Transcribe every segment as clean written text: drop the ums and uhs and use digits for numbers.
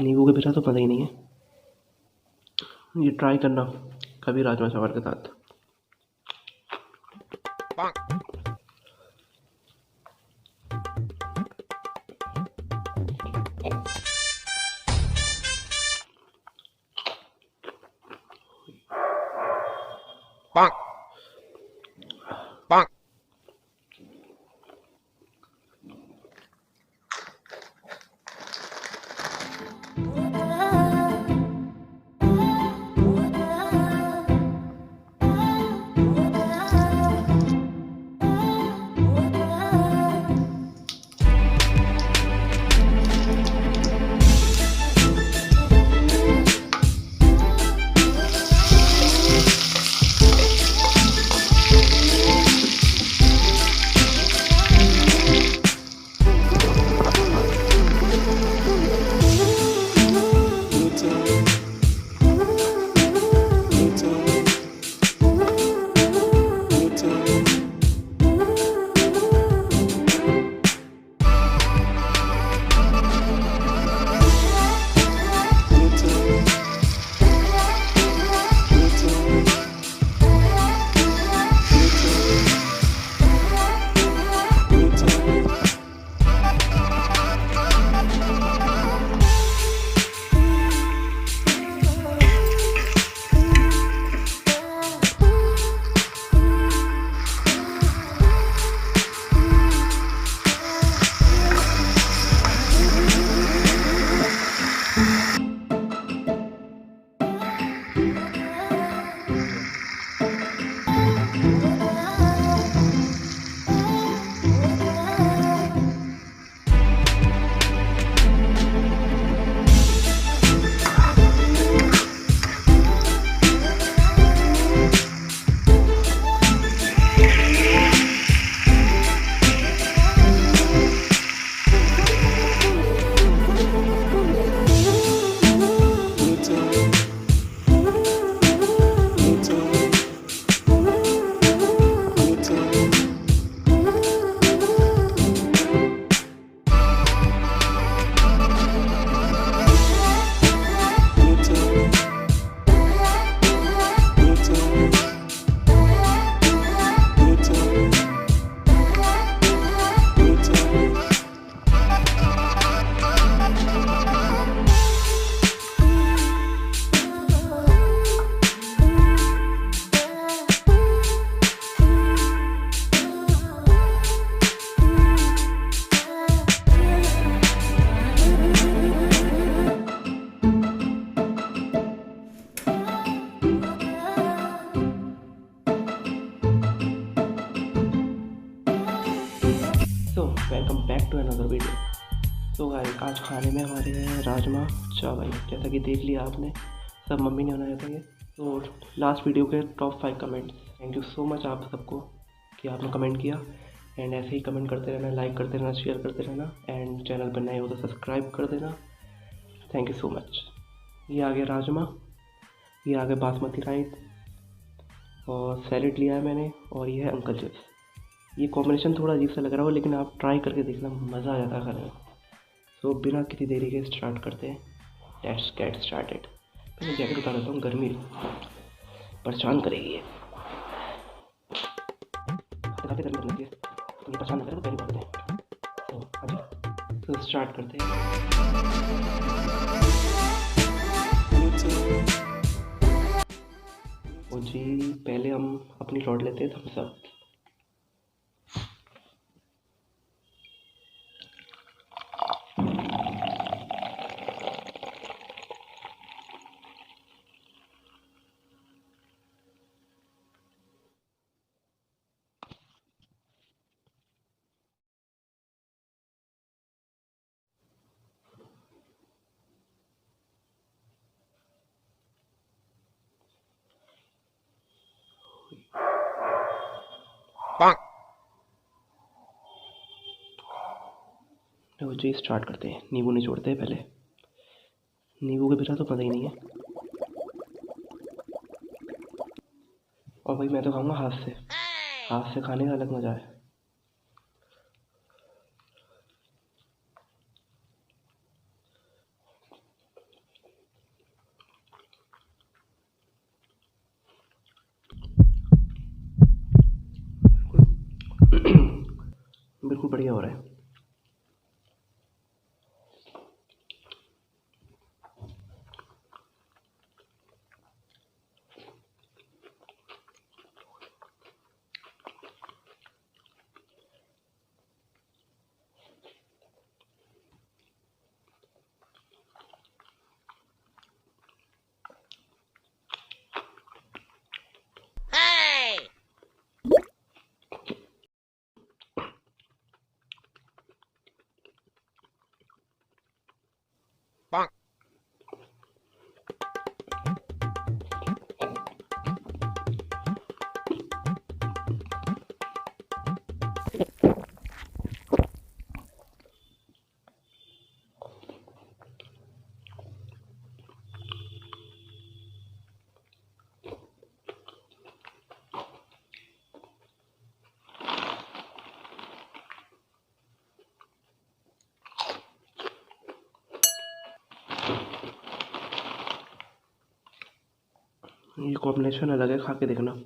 नींबू के बिना तो मज़ा ही नहीं है। ये ट्राई करना कभी राजमा चावल के साथ। So welcome back to another video. So guys, आज खाने में हमारे हैं राजमा चावल। जैसा कि देख लिया आपने, सब मम्मी ने बनाया था ये। तो लास्ट वीडियो के top 5 comments, thank you so much आप सबको कि आपने कमेंट किया। एंड ऐसे ही कमेंट करते रहना, लाइक करते रहना, शेयर करते रहना। एंड चैनल पर नए हो तो सब्सक्राइब कर देना। Thank you so much. ये आ गया राजमा, ये आ गया बासमती राइस, और सैलेड लिया है मैंने, और ये है अंकल चिप्स। ये कॉम्बिनेशन थोड़ा अजीब सा लग रहा हो, लेकिन आप ट्राई करके देखना, मज़ा आ जाता है खाने में। सो बिना किसी देरी के स्टार्ट करते हैं। Let's get started. मैं जैकेट उतार देता हूँ, गर्मी परेशान करेगी ये। काफ़ी गर्मी लगती है तो ये परेशान ना करे तो पहले करते हैं। तो हाँ जी, तो स्टार्ट करते हैं। तो जी, पहले हम अपनी रॉड लेते हैं थम्सअप। तो जी स्टार्ट करते हैं। नींबू निचोड़ते हैं पहले। नींबू के बिना तो मज़ा ही नहीं है। और भाई मैं तो खाऊंगा हाथ से। हाथ से खाने का अलग मज़ा है। बढ़िया हो रहा है। ये कॉम्बिनेशन अलग है, खा के देखना।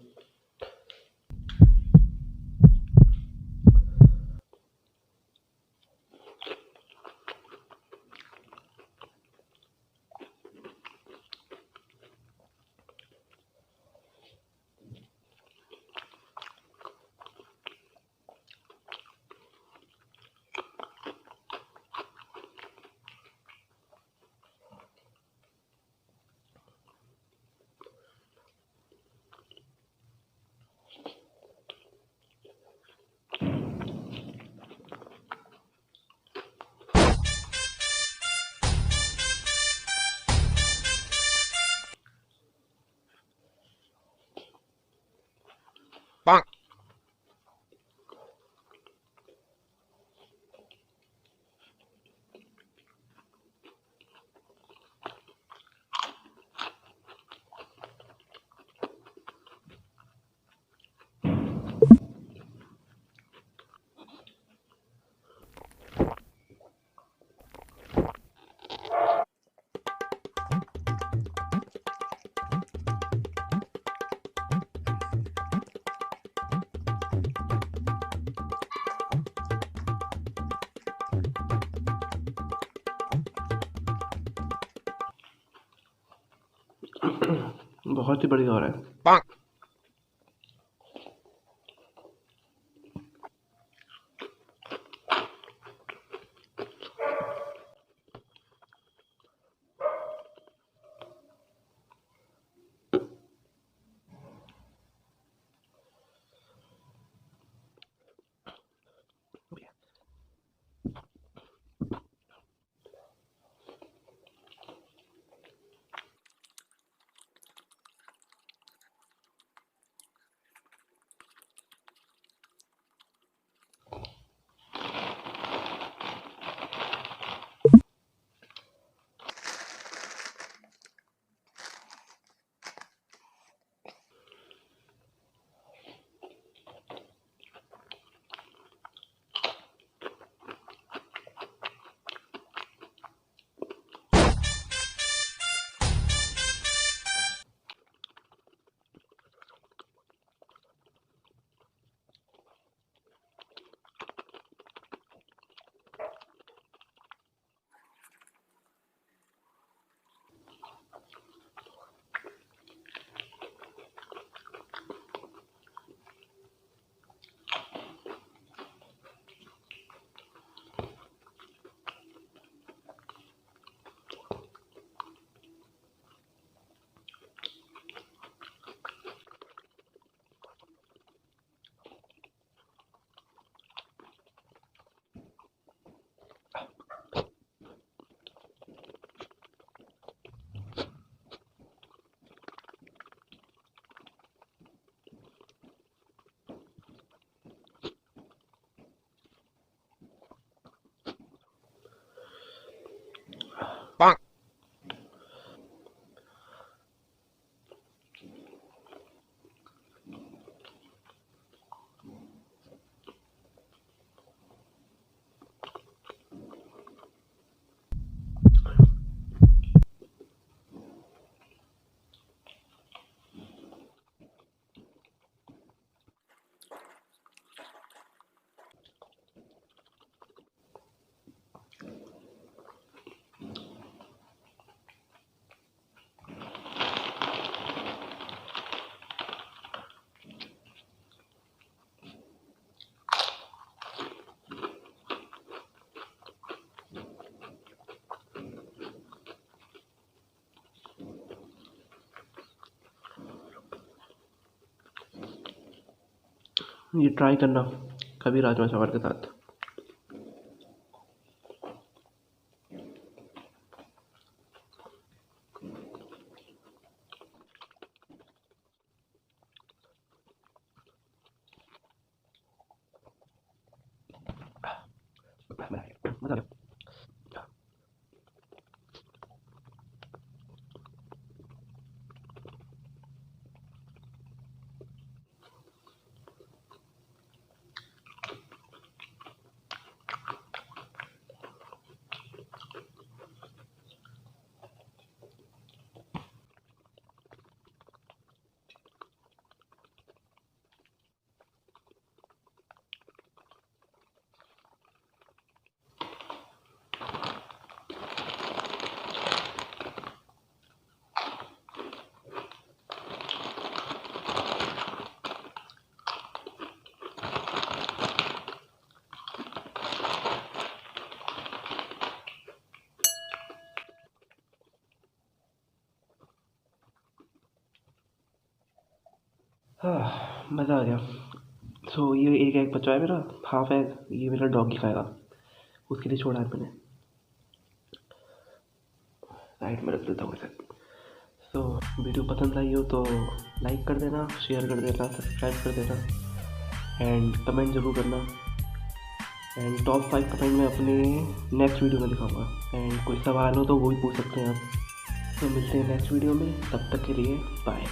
बहुत ही बढ़िया हो रहा है। ये ट्राई करना कभी राजमा चावल के साथ। मजा आ गया। हाँ, मज़ा आ गया। सो ये एक एग बचा है मेरा, हाफ एग ये मेरा डॉगी खाएगा, उसके लिए छोड़ा है मैंने, साइड में रख देता हूँ इसे। सो वीडियो पसंद आई हो तो लाइक कर देना, शेयर कर देना, सब्सक्राइब कर देना एंड कमेंट ज़रूर करना। एंड टॉप 5 कमेंट मैं अपने नेक्स्ट वीडियो में दिखाऊंगा। एंड कोई सवाल हो तो वो भी पूछ सकते हैं आप। तो मिलते हैं नेक्स्ट वीडियो में, तब तक के लिए बाय।